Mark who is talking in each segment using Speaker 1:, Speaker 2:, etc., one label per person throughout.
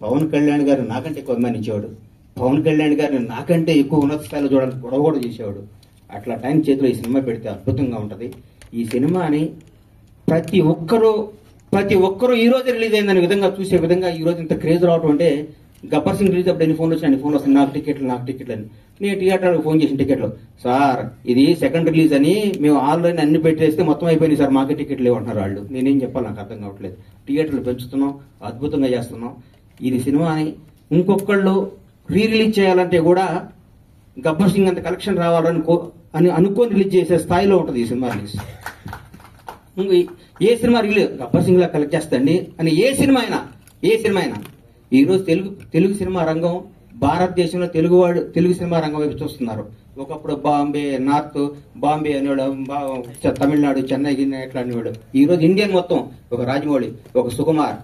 Speaker 1: పవన్ కళ్యాణ్ గారు నాకంటే ఎక్కువ అభిమానించేవాడు. పవన్ కళ్యాణ్ గారిని నాకంటే ఎక్కువ ఉన్నత స్థాయిలో చూడడానికి గొడవ కూడా చేసేవాడు. అట్లా టైం చేతిలో ఈ సినిమా పెడితే అద్భుతంగా ఉంటుంది. ఈ సినిమాని ప్రతి ఒక్కరూ ఈ రోజు రిలీజ్ అయిందనే విధంగా చూసే విధంగా ఈ రోజు ఇంత క్రేజ్ రావటం అంటే, గబ్బర్ సింగ్ రిలీజ్ అప్పుడు ఎన్ని ఫోన్లు వచ్చినాయి, ఫోన్లు వస్తాయి, నాకు టికెట్లు అని. నేను థియేటర్కి ఫోన్ చేసిన టికెట్లు, సార్ ఇది సెకండ్ రిలీజ్ అని మేము ఆన్లైన్ అన్ని పెట్టేస్తే మొత్తం అయిపోయింది సార్, మాకే టికెట్లు లేవంటున్నారు వాళ్ళు. నేనేం చెప్పాలి, నాకు అర్థం కావట్లేదు. థియేటర్లు పెంచుతున్నాం, అద్భుతంగా చేస్తున్నాం. ఇది సినిమాని ఇంకొకళ్ళు రిలీజ్ చేయాలంటే కూడా గబ్బర్ సింగ్ అంత కలెక్షన్ రావాలని అనుకొని రిలీజ్ చేసే స్థాయిలో ఉంటుంది ఈ సినిమా రిలీజ్. ఏ సినిమా రిలీజ్ గబ్బర్ సింగ్ లా కలెక్ట్ చేస్తండి అని ఏ సినిమా అయినా ఈ రోజు తెలుగు సినిమా రంగం భారతదేశంలో తెలుగు సినిమా రంగం వైపు చూస్తున్నారు. ఒకప్పుడు నార్త్ బాంబే అనేవాడు, తమిళనాడు చెన్నై ఎట్లా అనేవాడు. ఈ రోజు ఇండియన్ మొత్తం ఒక రాజమౌళి, ఒక సుకుమార్,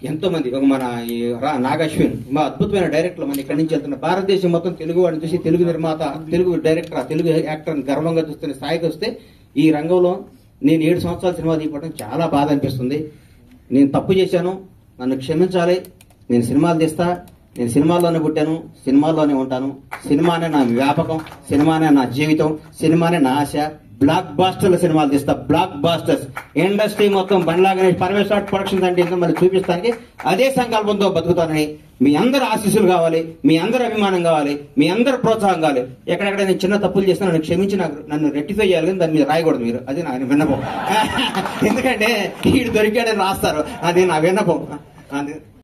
Speaker 1: ఎంతో మంది, ఒక మన నాగశ్విన్, మా అద్భుతమైన డైరెక్టర్లు మన ఇక్కడి నుంచి వెళ్తున్న భారతదేశం మొత్తం తెలుగు వాడిని చూసి తెలుగు నిర్మాత, తెలుగు డైరెక్టర్, తెలుగు యాక్టర్ గర్వంగా చూస్తున్న స్థాయికి వస్తే, ఈ రంగంలో నేను 7 సంవత్సరాల సినిమా తీయడం చాలా బాధ అనిపిస్తుంది. నేను తప్పు చేశాను, నన్ను క్షమించాలి. నేను సినిమాలు తీస్తా, నేను సినిమాల్లోనే పుట్టాను, సినిమాల్లోనే ఉంటాను. సినిమానే నా వ్యాపకం, సినిమానే నా జీవితం, సినిమానే నా ఆశ. బ్లాక్ బాస్టర్ల సినిమాలు తీస్తా, బ్లాక్ బాస్టర్స్. ఇండస్ట్రీ మొత్తం బండ్లాగానే పరమేశ్వర ప్రొడక్షన్స్ అంటే ఏంటో మళ్ళీ చూపిస్తానికి అదే సంకల్పంతో బతుకుతానని మీ అందరు ఆశీస్సులు కావాలి, మీ అందరు అభిమానం కావాలి, మీ అందరు ప్రోత్సాహం కావాలి. ఎక్కడెక్కడ నేను చిన్న తప్పులు చేస్తే నన్ను క్షమించి నన్ను రెక్టిఫై చేయాలి, కానీ దాని మీద రాయకూడదు మీరు. అది నా విన్నపం. ఎందుకంటే వీడు దొరికాడని రాస్తారు, అది నా విన్నపం.